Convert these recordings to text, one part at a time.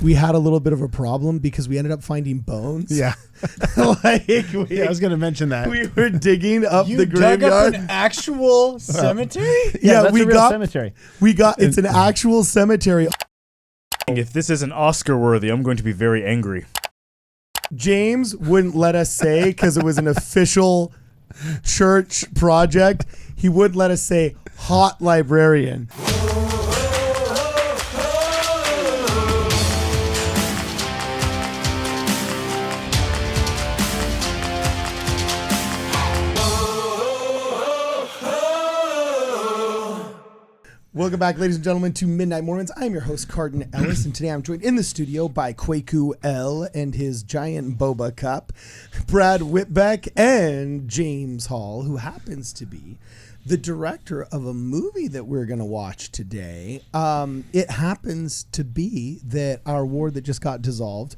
we had a little bit of a problem because we ended up finding bones. Yeah. I was going to mention that. We were digging up You the dug graveyard. up an actual cemetery? Yeah, that's we a real got cemetery. it's an actual cemetery. If this isn't Oscar worthy, I'm going to be very angry. James wouldn't let us say, because it was an official church project, he wouldn't let us say hot librarian. Welcome back, ladies and gentlemen, to Midnight Mormons. I'm your host, Cardin Ellis, and today I'm joined in the studio by Kwaku L and his giant boba cup, Brad Whitbeck, and James Hall, who happens to be the director of a movie that we're going to watch today. It happens to be that our ward that just got dissolved,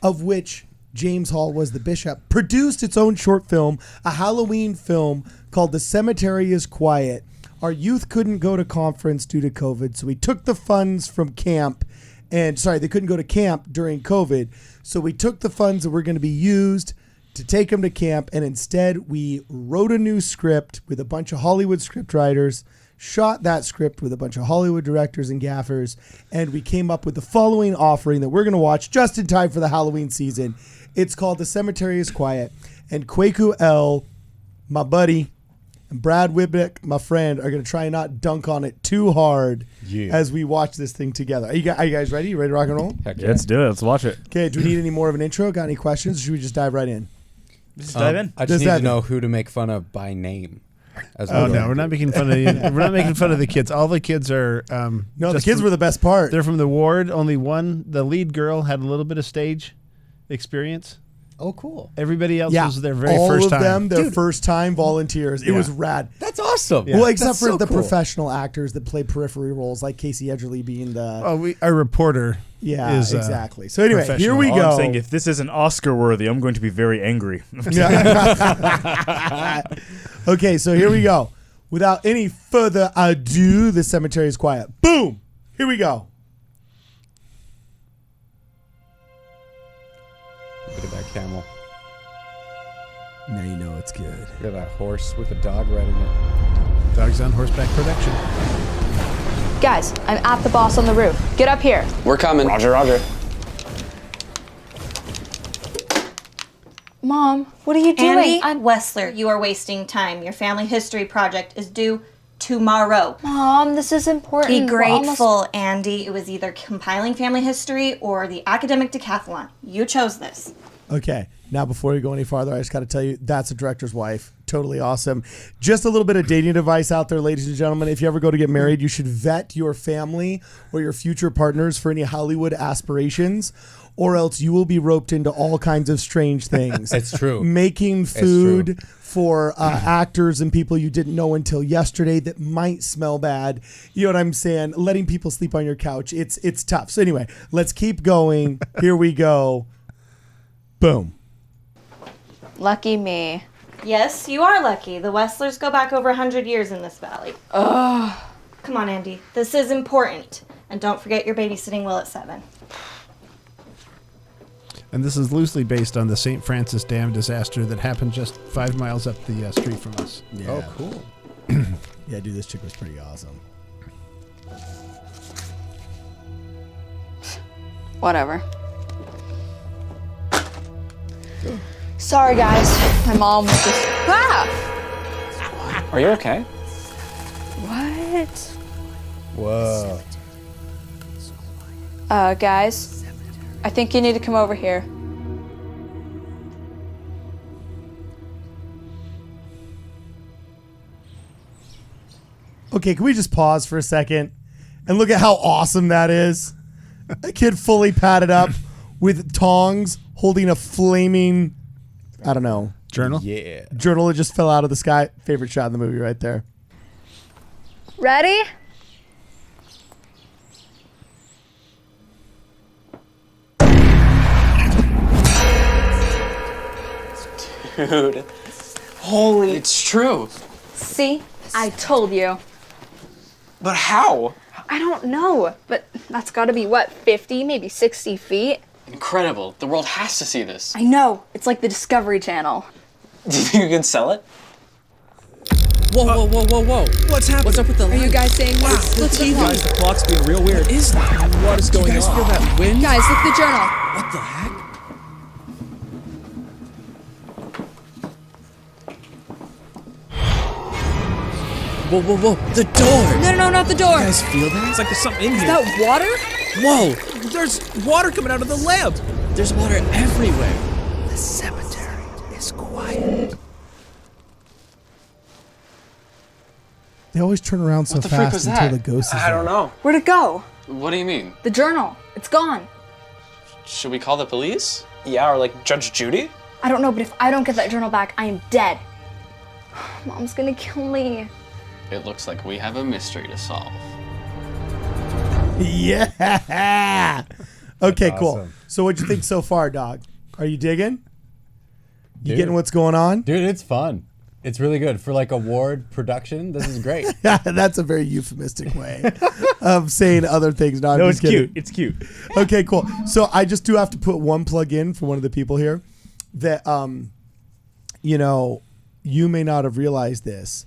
of which James Hall was the bishop, produced its own short film, a Halloween film called The Cemetery is Quiet. Our youth couldn't go to conference due to COVID, so we took the funds from camp. They couldn't go to camp during COVID, so we took the funds that were going to be used to take them to camp, and instead we wrote a new script with a bunch of Hollywood scriptwriters, shot that script with a bunch of Hollywood directors and gaffers, and we came up with the following offering that we're going to watch just in time for the Halloween season. It's called The Cemetery is Quiet, and Kwaku L, my buddy, and Brad Whitbeck, my friend, are going to try and not dunk on it too hard as we watch this thing together. Are you guys ready? You ready to rock and roll? Heck yeah. Let's do it. Let's watch it. Okay, do we need any more of an intro? Got any questions? Or should we just dive right in? Just dive in. I just need to know who to make fun of by name. No, we're not making fun of the, we're not making fun of the kids. All the kids are no, the kids were the best part. They're from the ward. Only one, the lead girl, had a little bit of stage experience. Oh, cool. Everybody else was their very first time. All of them, their first time volunteers. It was rad. That's awesome. Well, except That's for so the cool. professional actors that play periphery roles, like Casey Edgerly being the... our reporter is exactly. So anyway, here we All go. I'm saying, if this isn't Oscar worthy, I'm going to be very angry. Okay, so here we go. Without any further ado, The Cemetery is Quiet. Boom! Here we go. Look at that camel. Now you know it's good. Look at that horse with a dog riding it. Dogs on Horseback production. Guys, I'm at the boss on the roof. Get up here. We're coming. Roger, roger. Mom, what are you doing? Andy, I'm Wessler. You are wasting time. Your family history project is due tomorrow. Mom, this is important. Be We're grateful, Andy. It was either compiling family history or the academic decathlon. You chose this. Okay, now before we go any farther, I just got to tell you, that's a director's wife. Totally awesome. Just a little bit of dating advice out there, ladies and gentlemen. If you ever go to get married, you should vet your family or your future partners for any Hollywood aspirations, or else you will be roped into all kinds of strange things. It's true. Making food for actors and people you didn't know until yesterday that might smell bad. You know what I'm saying? Letting people sleep on your couch. It's tough. So anyway, let's keep going. Here we go. Boom. Lucky me. Yes, you are lucky. The Westlers go back over 100 years in this valley. Ugh. Come on, Andy. This is important. And don't forget your babysitting will at 7. And this is loosely based on the St. Francis Dam disaster that happened just 5 miles up the street from us. Yeah. Oh, cool. Yeah, dude, this chick was pretty awesome. Whatever. Sorry, guys. My mom was just... Ah! Are you okay? What? Whoa. Guys, I think you need to come over here. Okay, can we just pause for a second and look at how awesome that is? A kid fully padded up with tongs holding a flaming, I don't know, Journal? Yeah. journal that just fell out of the sky. Favorite shot in the movie right there. Ready? Dude. Holy. It's true. See? I told you. But how? I don't know, but that's gotta be, what, 50, maybe 60 feet? Incredible. The world has to see this. I know. It's like the Discovery Channel. Do you think you can sell it? Whoa, whoa, whoa, whoa, whoa. What's happening? What's up with the lights? Are you guys saying Wow, this? the Look at TV. clock. Guys, the clock's being real weird. What is that? What is going Do you guys on? feel that wind? Guys, look at the journal. What the heck? Whoa, whoa, whoa. The door! No, not the door. You guys feel that? It's like there's something in Is here. that water? Whoa! There's water coming out of the lamp. There's water everywhere. The cemetery is quiet. They always turn around so What the freak fast was until that? the ghost is I don't there. know. Where'd it go? What do you mean? The journal. It's gone. Should we call the police? Yeah, or like Judge Judy? I don't know, but if I don't get that journal back, I am dead. Mom's gonna kill me. It looks like we have a mystery to solve. Yeah. Okay, That's cool. awesome. So what'd you think so far, dog? Are you digging? You Dude. getting what's going on? Dude, it's fun. It's really good. For like award production, this is great. That's a very euphemistic way of saying other things. No, I'm No, just it's kidding. cute. It's cute. Okay, cool. So I just do have to put one plug in for one of the people here that, you know, you may not have realized this,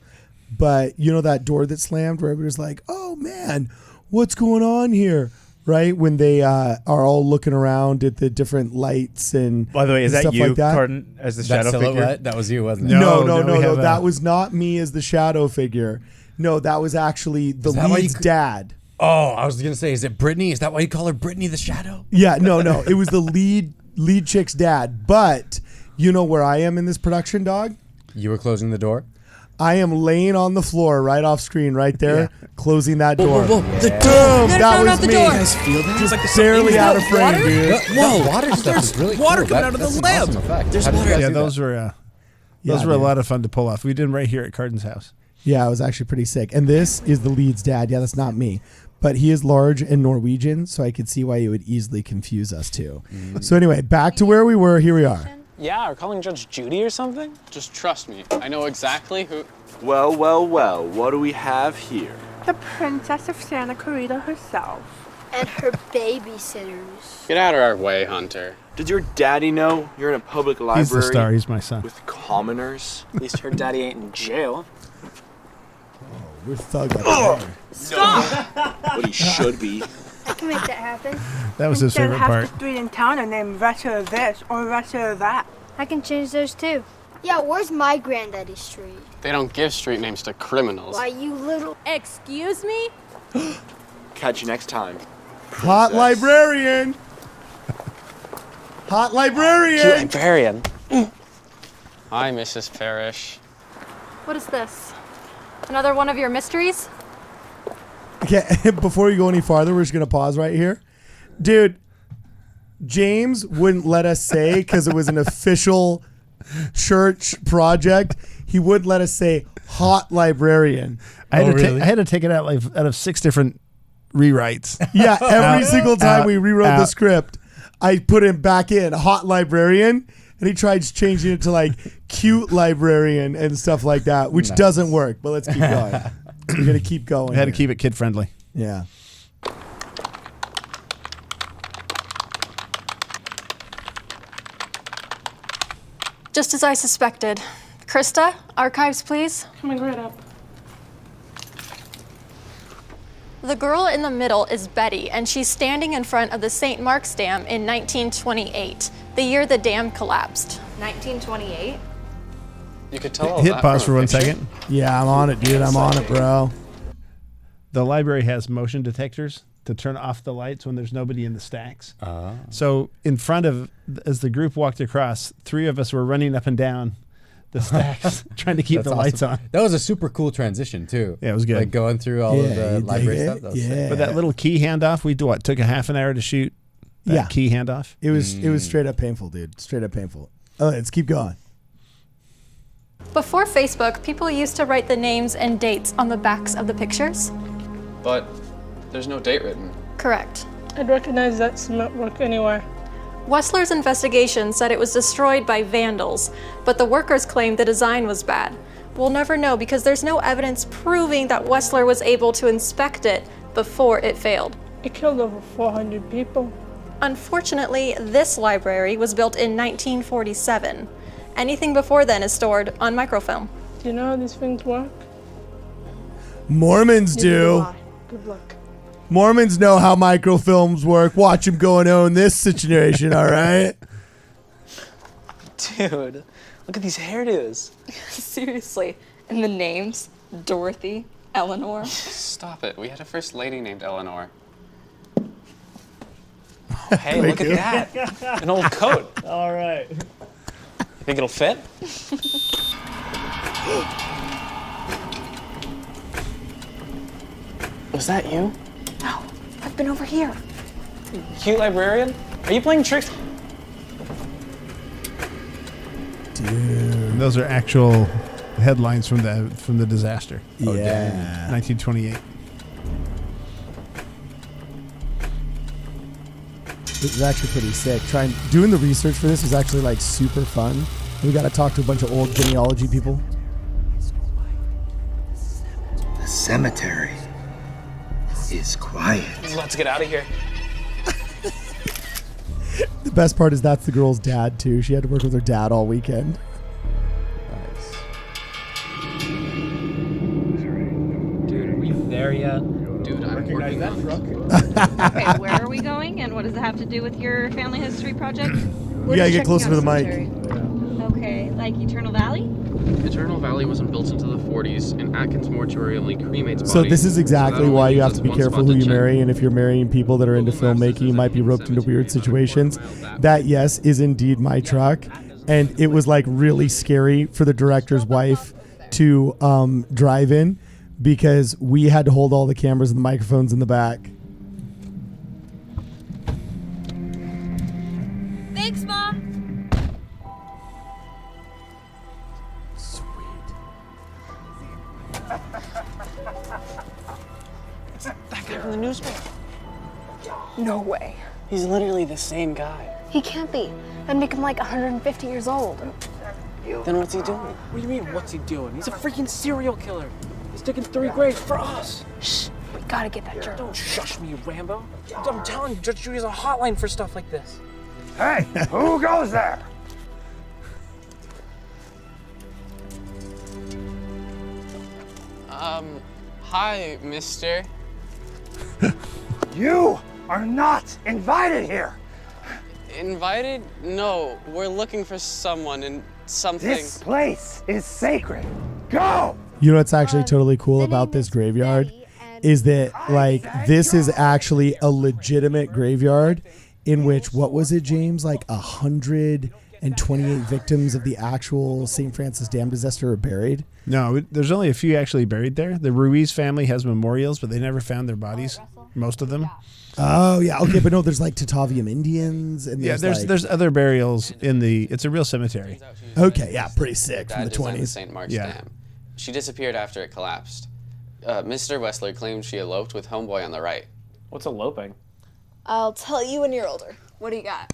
but you know that door that slammed where everybody's like, oh man, what's going on here? Right? When they are all looking around at the different lights and By the way, is and that stuff you, like that. Carton, as the That shadow silhouette, figure? that was you, wasn't it? No, No, no, we have that a- was not me as the shadow figure. No, that was actually the that why you lead's c- dad. Oh, I was gonna say, is it Brittany? Is that why you call her Brittany the Shadow? Yeah, no, it was the lead chick's dad. But you know where I am in this production, dog? You were closing the door? I am laying on the floor right off screen, right there, closing that door. Whoa, whoa, whoa. The door! Boom! No, That not was the me. door. You guys feel that? It's like there's Barely something in out here. of frame, water? dude. Whoa, water stuff is really water cool. coming out of That's the an lamp. awesome effect. There's How did you water. guys Yeah, do that? those were those were a lot of fun to pull off. We did them right here at Carden's house. Yeah, it was actually pretty sick. And this is the lead's dad. Yeah, that's not me. But he is large and Norwegian, so I could see why you would easily confuse us too. So anyway, back to where we were. Here we are. Yeah, or calling Judge Judy or something? Just trust me. I know exactly who. Well, well, well, what do we have here? The Princess of Santa Clarita herself. And her babysitters. Get out of our way, Hunter. Did your daddy know you're in a public library He's the star. He's my son. with commoners? At least her daddy ain't in jail. We're thug up here. What he should be. I can make that happen. That was his Instead, favorite half part. the street in town are named Russia of this or Russia of that. I can change those too. Yeah, where's my granddaddy's street? They don't give street names to criminals. Why, you little... Excuse me? Catch you next time. Hot Princess. librarian. Hot librarian. Librarian. Hi, Mrs. Parrish. What is this? Another one of your mysteries? Okay, before you go any farther, we're just going to pause right here. Dude, James wouldn't let us say, because it was an official church project, he would let us say hot librarian. I had, Oh, to really? I had to take it out like out of 6 different rewrites. Yeah, every single time we rewrote the out. script, I put him back in hot librarian, and he tried changing it to like cute librarian and stuff like that, which Nice. doesn't work. But let's keep going. We're gonna keep going. I had to here. keep it kid friendly. Yeah. Just as I suspected. Krista, archives, please. Coming right up. The girl in the middle is Betty, and she's standing in front of the St. Mark's Dam in 1928, the year the dam collapsed. 1928? You could tell all Hit that pause for from a 1 picture. second. Yeah, I'm on it, dude. I'm on it, bro. The library has motion detectors to turn off the lights when there's nobody in the stacks. So in front of, as the group walked across, 3 of us were running up and down the stacks trying to keep That's the lights awesome. on. That was a super cool transition too. Yeah, it was good. Like going through all of Yeah, the you library dig stuff. it? That was sick. Yeah. But that little key handoff, we took a half an hour to shoot that Yeah. key handoff. It was straight up painful, dude. Straight up painful. Let's keep going. Before Facebook, people used to write the names and dates on the backs of the pictures. But there's no date written. Correct. I'd recognize that cement work anywhere. Wessler's investigation said it was destroyed by vandals, but the workers claimed the design was bad. We'll never know because there's no evidence proving that Wessler was able to inspect it before it failed. It killed over 400 people. Unfortunately, this library was built in 1947. Anything before then is stored on microfilm. Do you know how these things work? Mormons do. Good luck. Mormons know how microfilms work. Watch them go and own this situation, all right? Dude, look at these hairdos. Seriously. And the names? Dorothy, Eleanor. Stop it. We had a first lady named Eleanor. Oh, hey, look at that. An old coat. All right. You think it'll fit? Was that you? No, I've been over here. Cute librarian? Are you playing tricks? Dude. Those are actual headlines from the disaster. Yeah. 1928. It was actually pretty sick. Doing the research for this was actually like super fun. We got to talk to a bunch of old genealogy people. The cemetery is quiet. Let's get out of here. The best part is that's the girl's dad too. She had to work with her dad all weekend. Dude, are we there yet? Dude, I'm working on that. Okay, where are we going, and what does it have to do with your family history project? You gotta get closer to the mic. Okay, like Eternal Valley? Eternal Valley wasn't built until the 40s, and Atkins Mortuary only cremates bodies. So this is exactly that why only you have leaves to be us one careful spot who to you check. marry, and if you're marrying people that are into filmmaking, you might be roped into weird situations. That, yes, is indeed my truck, and it was like really scary for the director's wife to drive in because we had to hold all the cameras and the microphones in the back. Thanks, Mom. It's that guy from the newspaper. No way. He's literally the same guy. He can't be. That'd make him like 150 years old. Then what's he doing? What do you mean, what's he doing? He's a freaking serial killer. He's digging 3 graves for us. Shh. We gotta get that jerk. Don't shush me, Rambo. I'm telling you, Judge Judy's a hotline for stuff like this. Hey, who goes there? Hi, mister. You are not invited here. Invited? No, we're looking for someone and something. This place is sacred. Go! You know what's actually totally cool about this graveyard is that like this is actually a legitimate graveyard in which, what was it, James? Like 128 victims of the actual St. Francis Dam disaster are buried. No, there's only a few actually buried there. The Ruiz family has memorials, but they never found their bodies. Most of them. Oh yeah, okay, but no, there's like Tataviam Indians and there's other burials in the. It's a real cemetery. Okay, yeah, pretty sick from the 20s. St. Mark's Dam. She disappeared after it collapsed. Mr. Wessler claimed she eloped with homeboy on the right. What's eloping? I'll tell you when you're older. What do you got?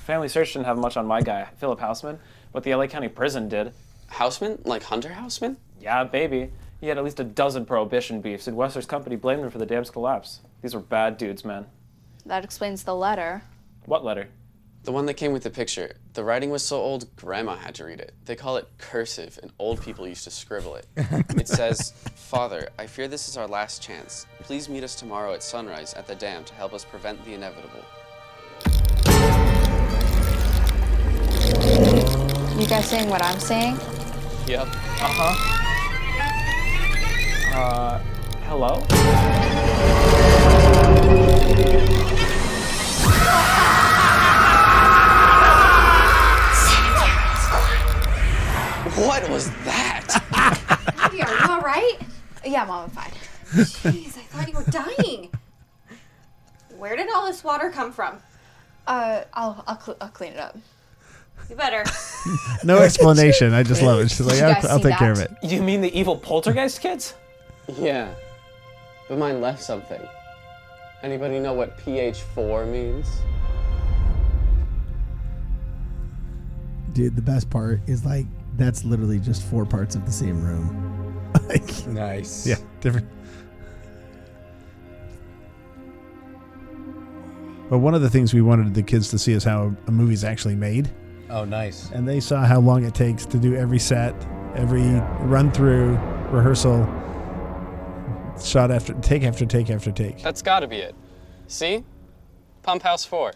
Family search didn't have much on my guy, Philip Houseman, but the LA County Prison did. Houseman? Like Hunter Houseman? Yeah, baby. He had at least a dozen prohibition beefs, and Wessler's company blamed him for the dam's collapse. These were bad dudes, man. That explains the letter. What letter? The one that came with the picture. The writing was so old, Grandma had to read it. They call it cursive, and old people used to scribble it. It says, "Father, I fear this is our last chance. Please meet us tomorrow at sunrise at the dam to help us prevent the inevitable." You guys saying what I'm saying? Yep. Hello? What was that? Abby, are you all right? Yeah, Mom, I'm fine. Jeez, I thought you were dying. Where did all this water come from? I'll clean it up. You better. No explanation. I just love it. She's like, I'll take care of it. You mean the evil poltergeist kids? Yeah. But mine left something. Anybody know what pH 4 means? Dude, the best part is like that's literally just 4 parts of the same room. Nice. Yeah, different. But one of the things we wanted the kids to see is how a movie's actually made. Oh, nice. And they saw how long it takes to do every set, every run through, rehearsal, shot after take after take after take. That's gotta be it. See? Pump House 4.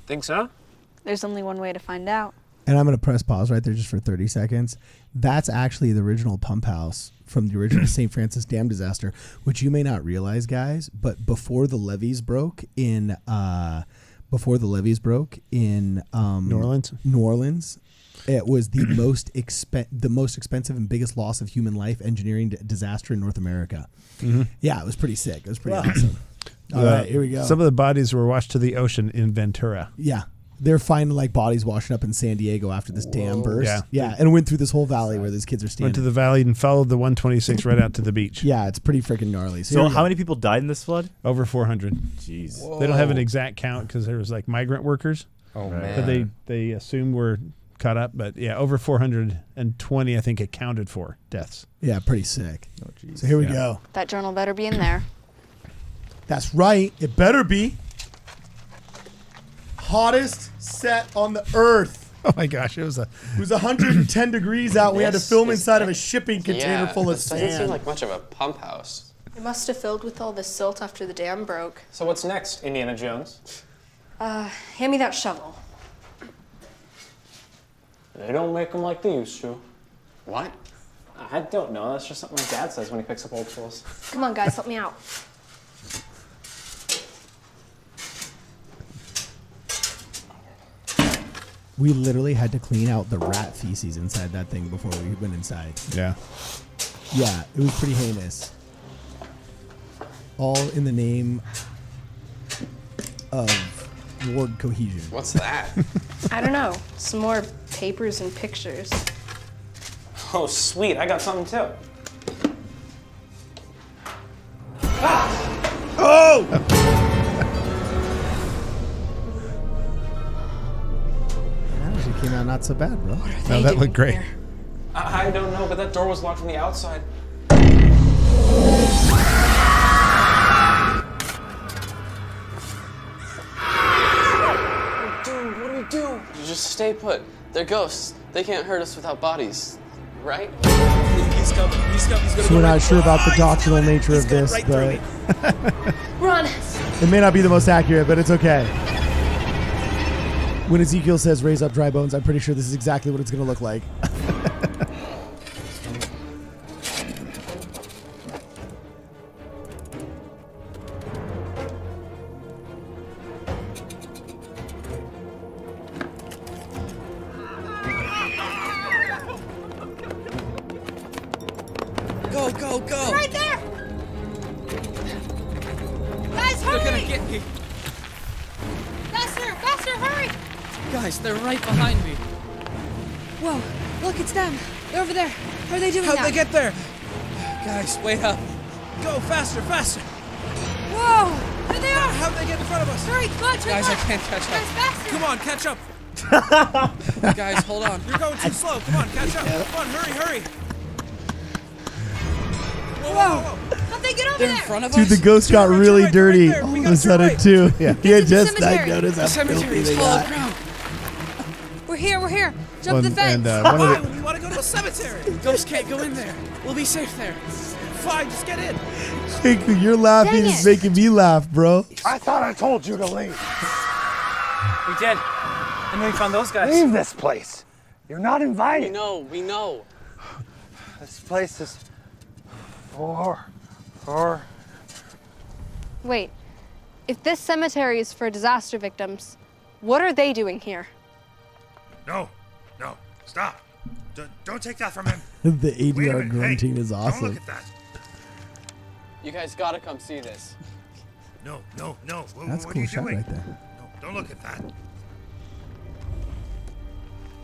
Think so? There's only one way to find out. And I'm going to press pause right there just for 30 seconds. That's actually the original pump house from the original St. Francis Dam disaster, which you may not realize, guys, but before the levees broke in New Orleans, it was the most expensive and biggest loss of human life engineering disaster in North America. Mm-hmm. Yeah, it was pretty sick. It was pretty awesome. All right, here we go. Some of the bodies were washed to the ocean in Ventura. Yeah. They're finding like bodies washing up in San Diego after this dam burst. Yeah. And went through this whole valley where these kids are standing. Went to the valley and followed the 126 right out to the beach. Yeah, it's pretty freaking gnarly. So how many people died in this flood? Over 400. Jeez. Whoa. They don't have an exact count because there was like migrant workers. Oh, man. But they assume were caught up. But yeah, over 420, I think, accounted for deaths. Yeah, pretty sick. So here we go. That journal better be in there. That's right. It better be. Hottest set on the earth. Oh my gosh, it was 110 degrees out. We had to film inside of a shipping container full of sand. Doesn't seem like much of a pump house. It must have filled with all the silt after the dam broke. So what's next, Indiana Jones? Hand me that shovel. They don't make them like they used to. What? I don't know. That's just something my dad says when he picks up old tools. Come on, guys, help me out. We literally had to clean out the rat feces inside that thing before we went inside. Yeah. Yeah, it was pretty heinous. All in the name of ward cohesion. What's that? I don't know. Some more papers and pictures. Oh, sweet. I got something too. That actually came out not so bad, bro. No, that looked great. I don't know, but that door was locked from the outside. Dude, what do we do? You just stay put. They're ghosts. They can't hurt us without bodies, right? He's coming. He's coming. He's gonna So we're go not right sure through. about the doctrinal nature of this, right but Run! it may not be the most accurate, but it's okay. When Ezekiel says raise up dry bones, I'm pretty sure this is exactly what it's going to look like. Go, go, go! Right there! Guys, hurry! They're gonna get me. Faster, faster, hurry! Guys, they're right behind me. Whoa, look, it's them. They're over there. How are they doing How'd now? they get there? Guys, wait up. Go faster, faster. Whoa, there they are! How'd they get in front of us? Hurry, come on, turn Guys, I left. can't catch Guys, up. faster! Come on, catch up. Guys, hold on. You're going too slow. Come on, catch up. Come on, hurry, hurry. Whoa, whoa, whoa. How'd they get over They're there? in front of Dude, us. the ghost got really right, dirty right there. all We of got a to sudden, right. too. Yeah, he had to the just not cemetery. noticed The how cemetery filthy is they follow the got. crowd. We're here. Jump the And, fence. one of the, Fine, we want to go to the cemetery. Ghosts can't go in there. We'll be safe there. Fine, just get in. Hey, your laughing is making me laugh, bro. I thought I told you to leave. We did. And then we found those guys. Leave this place. You're not invited. We know. This place is for. Wait, if this cemetery is for disaster victims, what are they doing here? No, stop. Don't take that from him. The Wait a ADR minute, grunting hey, is Don't awesome. look at that. You guys gotta come see this. No. That's a What are cool you shot doing? right there. No, don't look at that.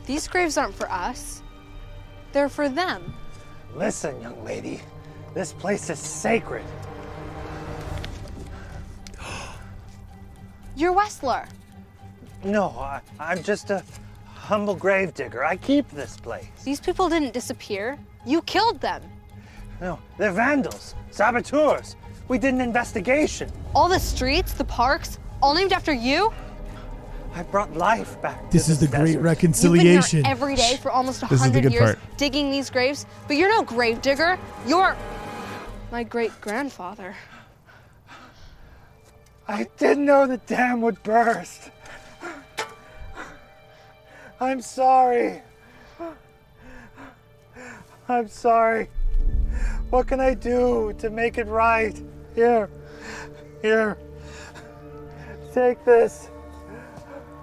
These graves aren't for us. They're for them. Listen, young lady. This place is sacred. You're Westler. No, I'm just a humble gravedigger. I keep this place. These people didn't disappear. You killed them. No, they're vandals, saboteurs. We did an investigation. All the streets, the parks, all named after you? I brought life back. This is the great You've reconciliation. been here every day for almost This is the 100 good years part. digging these graves, but you're no grave digger. You're my great-grandfather. I didn't know the dam would burst. I'm sorry. I'm sorry. What can I do to make it right? Here. Take this.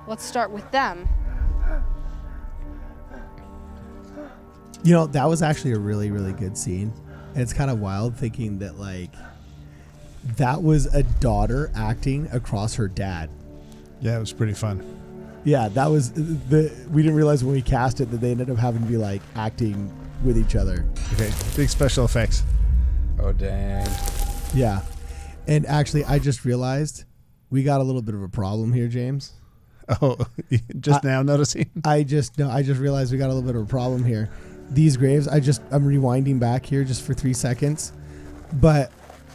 Let's start with them. You know, that was actually a really, really good scene. And it's kind of wild thinking that, like, that was a daughter acting across her dad. Yeah, it was pretty fun. Yeah, that was we didn't realize when we cast it that they ended up having to be, like, acting with each other. Okay, big special effects. Oh, dang. Yeah. And actually, I just realized we got a little bit of a problem here, James. Oh, now noticing? I just realized we got a little bit of a problem here. These graves, I'm rewinding back here just for 3 seconds. But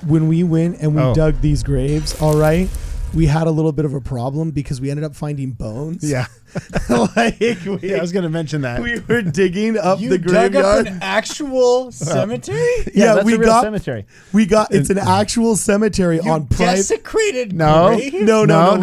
when we went and we dug these graves, all right, we had a little bit of a problem because we ended up finding bones. Yeah. I was going to mention that. We were digging up You the dug graveyard. up an actual cemetery? Yeah, we that's a real got cemetery. it's an actual cemetery on private. Desecrated No, grave? no. No.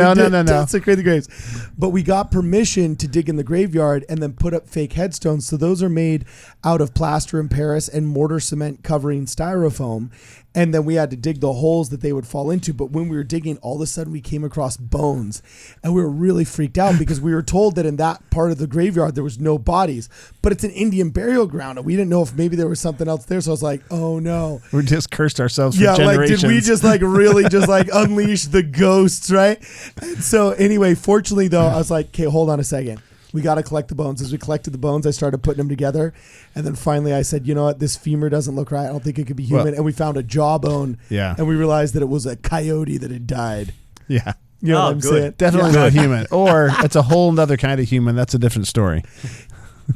Desecrate the graves. But we got permission to dig in the graveyard and then put up fake headstones. So those are made out of plaster in Paris and mortar cement covering styrofoam. And then we had to dig the holes that they would fall into. But when we were digging, all of a sudden we came across bones. And we were really freaked out because we were told that in that part of the graveyard there was no bodies. But it's an Indian burial ground. And we didn't know if maybe there was something else there. So I was like, oh no. We just cursed ourselves for Yeah, generations. like did we just like really just like unleash the ghosts, right? And so anyway, fortunately though, I was like, okay, hold on a second. We got to collect the bones. As we collected the bones, I started putting them together. And then finally I said, you know what? This femur doesn't look right. I don't think it could be human. And we found a jawbone. Yeah. And we realized that it was a coyote that had died. Yeah. You know what I'm saying? Definitely not human. Or it's a whole other kind of human. That's a different story.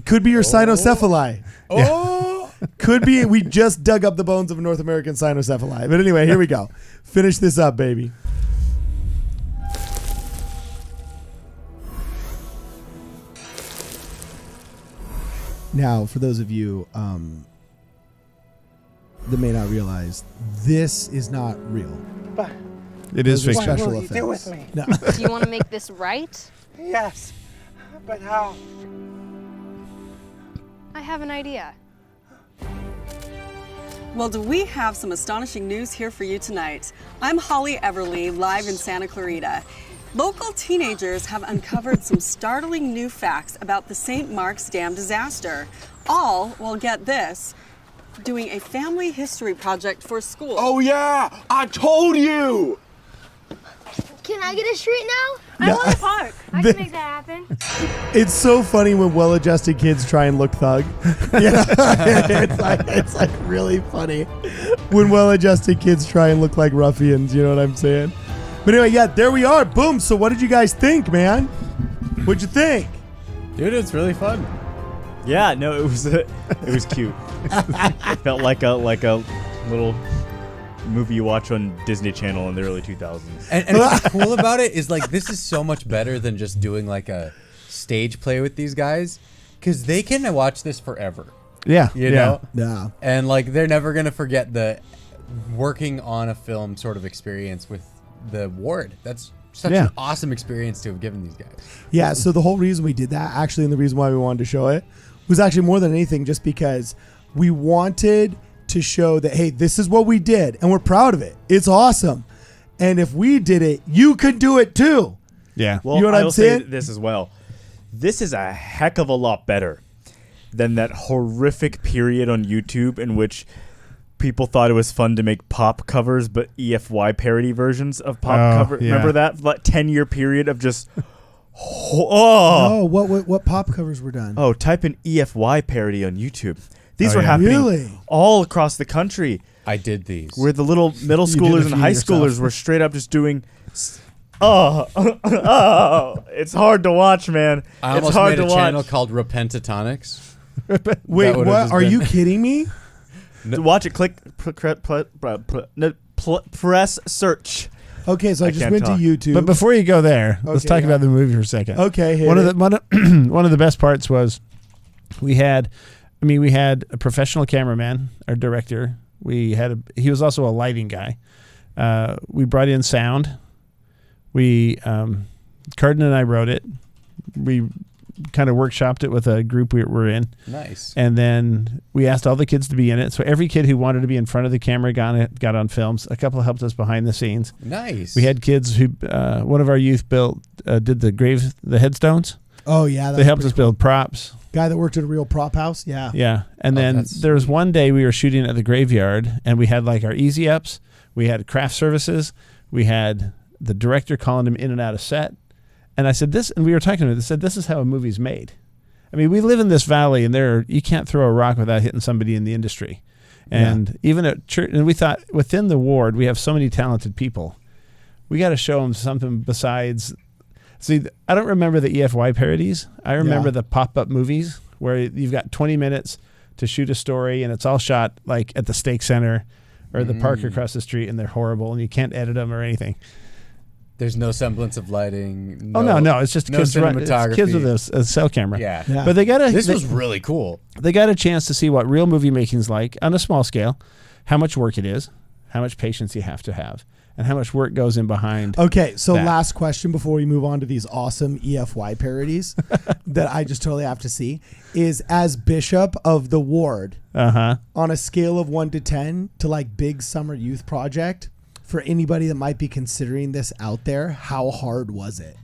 Could be your cynocephali. Oh. Could be. We just dug up the bones of a North American cynocephali. But anyway, here we go. Finish this up, baby. Now, for those of you that may not realize, this is not real. But It is Those are fiction. special what will you do effects. with me? No. Do you want to make this right? Yes, but how? I have an idea. Well, do we have some astonishing news here for you tonight? I'm Holly Everly, live in Santa Clarita. Local teenagers have uncovered some startling new facts about the St. Mark's Dam disaster. All, well, get this, doing a family history project for school. Oh yeah, I told you! Can I get a treat now? No. I want to park. I can make that happen. It's so funny when well-adjusted kids try and look thug. Yeah, it's like really funny when well-adjusted kids try and look like ruffians. You know what I'm saying? But anyway, yeah, there we are. Boom. So what did you guys think, man? What'd you think? Dude, it's really fun. Yeah, no, it was cute. It felt like a little movie you watch on Disney Channel in the early 2000s. And what's cool about it is like this is so much better than just doing like a stage play with these guys because they can watch this forever. Yeah, you know. Yeah. And like they're never gonna forget the working on a film sort of experience with the ward. That's such an awesome experience to have given these guys. Yeah, so the whole reason we did that, actually, and the reason why we wanted to show it, was actually more than anything just because we wanted to show that, hey, this is what we did, and we're proud of it. It's awesome. And if we did it, you could do it too. Yeah. Well, you know what I I'm will saying? say this as well. This is a heck of a lot better than that horrific period on YouTube in which people thought it was fun to make pop covers, but EFY parody versions of pop cover. Yeah. Remember that? Like 10-year period of just Oh, what pop covers were done? Oh, type in EFY parody on YouTube. These were yeah. happening Really? all across the country. I did these. Where the little middle You did schoolers a and few high yourself. schoolers were straight up just doing it's hard to watch, man. I It's almost hard made to a channel watch. called Repentatonics. Wait, That would've what? just Are been- you kidding me? To watch it, click press search. Okay, so I just went to YouTube. But before you go there, let's talk about the movie for a second. Okay, one of the best parts was we had a professional cameraman, our director. He was also a lighting guy. We brought in sound. Carden and I wrote it. We kind of workshopped it with a group we were in. Nice. And then we asked all the kids to be in it. So every kid who wanted to be in front of the camera got on films. A couple helped us behind the scenes. Nice. We had kids who, one of our youth did the headstones. Oh, yeah. They helped us build props. Guy that worked at a real prop house. Yeah. Yeah. And then there was one day we were shooting at the graveyard and we had like our easy ups. We had craft services. We had the director calling him in and out of set. And I said and we were talking to him, they said, this is how a movie's made. I mean, we live in this valley and you can't throw a rock without hitting somebody in the industry. And even at church, and we thought within the ward, we have so many talented people. We got to show them something besides. See, I don't remember the EFY parodies. I remember the pop-up movies where you've got 20 minutes to shoot a story and it's all shot like at the Stake Center or the park across the street and they're horrible and you can't edit them or anything. There's no semblance of lighting. No. It's just kids with a cell camera. Yeah. But This was really cool. They got a chance to see what real movie making's like on a small scale, how much work it is, how much patience you have to have, and how much work goes in behind. Okay, so last question before we move on to these awesome EFY parodies that I just totally have to see is, as bishop of the ward, on a scale of 1 to 10 to like big summer youth project, for anybody that might be considering this out there, how hard was it?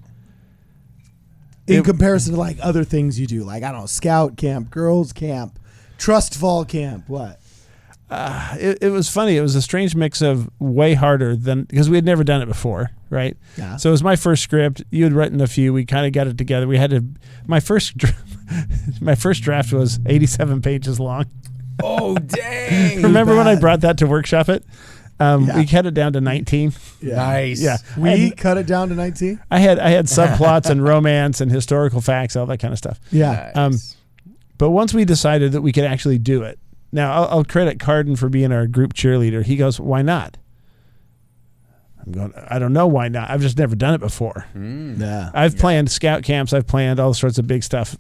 In comparison to like other things you do, like, I don't know, scout camp, girls camp, trust fall camp, what? It was funny. It was a strange mix of way harder than, because we had never done it before, right? Yeah. So it was my first script. You had written a few. We kind of got it together. We had to, my first draft was 87 pages long. Oh, dang. Remember when I brought that to workshop it? We cut it down to 19. Yeah. Nice. Yeah. We cut it down to 19? I had subplots and romance and historical facts, all that kind of stuff. Yeah. Nice. But once we decided that we could actually do it, now I'll credit Carden for being our group cheerleader. He goes, why not? I'm going, I don't know why not. I've just never done it before. Yeah. I've planned scout camps. I've planned all sorts of big stuff,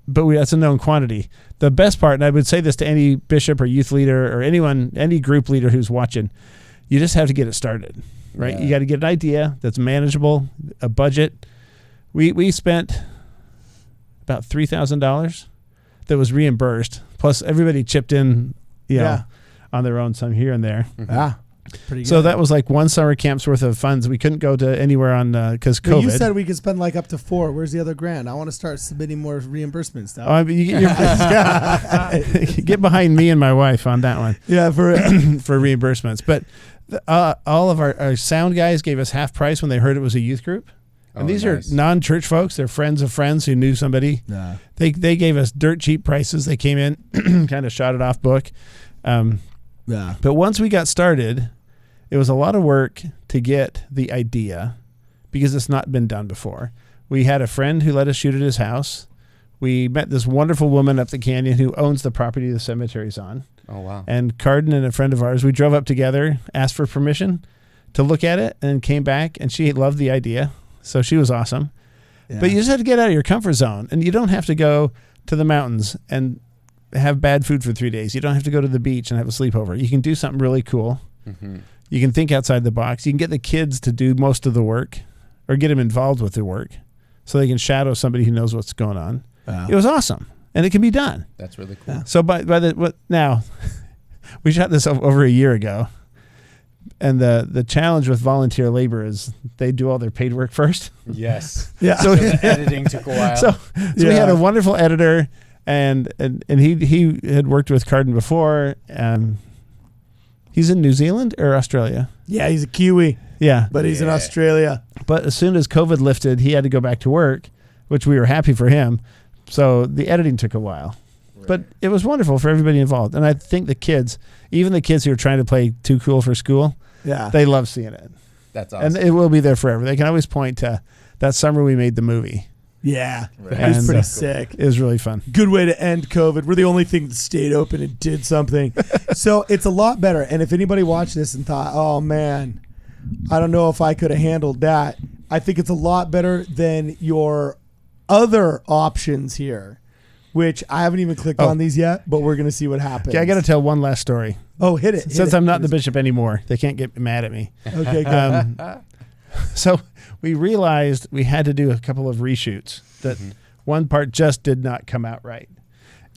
but that's a known quantity. The best part, and I would say this to any bishop or youth leader or anyone, any group leader who's watching, you just have to get it started, right? Yeah. You got to get an idea that's manageable, a budget. We spent about $3,000 that was reimbursed. Plus everybody chipped in, on their own, some here and there. Yeah. Pretty good. So that was like one summer camp's worth of funds. We couldn't go to anywhere on because COVID. You said we could spend like up to 4. Where's the other grant? I want to start submitting more reimbursement stuff. Oh, I mean, get behind me and my wife on that one. Yeah, for reimbursements. But all of our sound guys gave us half price when they heard it was a youth group. And these are non-church folks. They're friends of friends who knew somebody. Yeah. They gave us dirt cheap prices. They came in, kind of shot it off book. Yeah. But once we got started, it was a lot of work to get the idea because it's not been done before. We had a friend who let us shoot at his house. We met this wonderful woman up the canyon who owns the property the cemetery's on. Oh, wow. And Carden and a friend of ours, we drove up together, asked for permission to look at it, and came back, and she loved the idea. So she was awesome. Yeah. But you just have to get out of your comfort zone, and you don't have to go to the mountains and have bad food for 3 days. You don't have to go to the beach and have a sleepover. You can do something really cool. Mm-hmm. You can think outside the box. You can get the kids to do most of the work or get them involved with the work so they can shadow somebody who knows what's going on. It was awesome, and it can be done. That's really cool. Yeah. So now we shot this over a year ago, and the challenge with volunteer labor is they do all their paid work first. Yes. Yeah. So the editing took a while. So we had a wonderful editor, and he had worked with Carden before. He's in New Zealand or Australia? Yeah, he's a Kiwi. Yeah. But he's in Australia. But as soon as COVID lifted, he had to go back to work, which we were happy for him. So the editing took a while. Right. But it was wonderful for everybody involved. And I think the kids, even the kids who are trying to play too cool for school, they love seeing it. That's awesome. And it will be there forever. They can always point to that summer we made the movie. Yeah, right. It was pretty sick. It was really fun. Good way to end COVID. We're the only thing that stayed open and did something. So it's a lot better. And if anybody watched this and thought, oh man, I don't know if I could have handled that. I think it's a lot better than your other options here, which I haven't even clicked on these yet, but we're going to see what happens. Okay, I got to tell one last story. Oh, hit it. Since I'm not the bishop anymore, they can't get mad at me. Okay, good. So we realized we had to do a couple of reshoots that one part just did not come out right.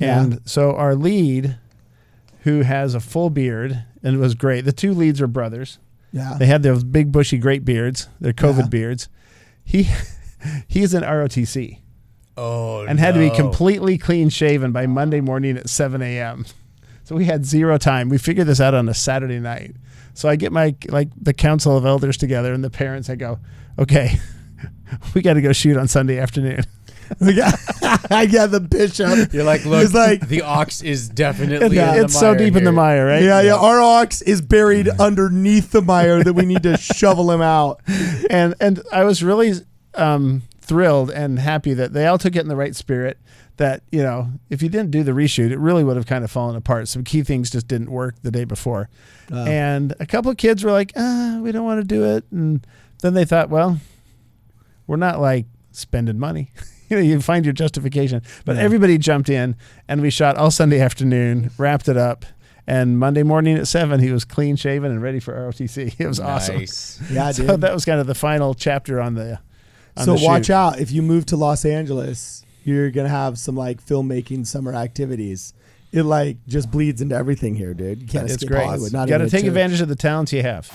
And so our lead, who has a full beard and was great, the two leads are brothers. Yeah. They had those big bushy great beards. They're COVID beards. He's in ROTC. Oh, and had to be completely clean shaven by Monday morning at 7 a.m. So we had zero time. We figured this out on a Saturday night. So I get the council of elders together and the parents. I go, okay, we got to go shoot on Sunday afternoon. I got the bishop. You're like, look, the ox is definitely in the it's so deep in the mire, right? Yeah. Our ox is buried underneath the mire that we need to shovel him out. And I was really thrilled and happy that they all took it in the right spirit. That, you know, if you didn't do the reshoot, it really would have kind of fallen apart. Some key things just didn't work the day before. And a couple of kids were like, we don't want to do it. And then they thought, well, we're not like spending money. You know, you find your justification. But everybody jumped in and we shot all Sunday afternoon, wrapped it up. And Monday morning at 7, he was clean shaven and ready for ROTC. It was awesome. Yeah, so dude. that was kind of the final chapter on the So watch out. If you move to Los Angeles, you're going to have some like filmmaking summer activities. It like just bleeds into everything here, dude. You can't It's escape great. Hollywood. You got to take advantage of the talents you have.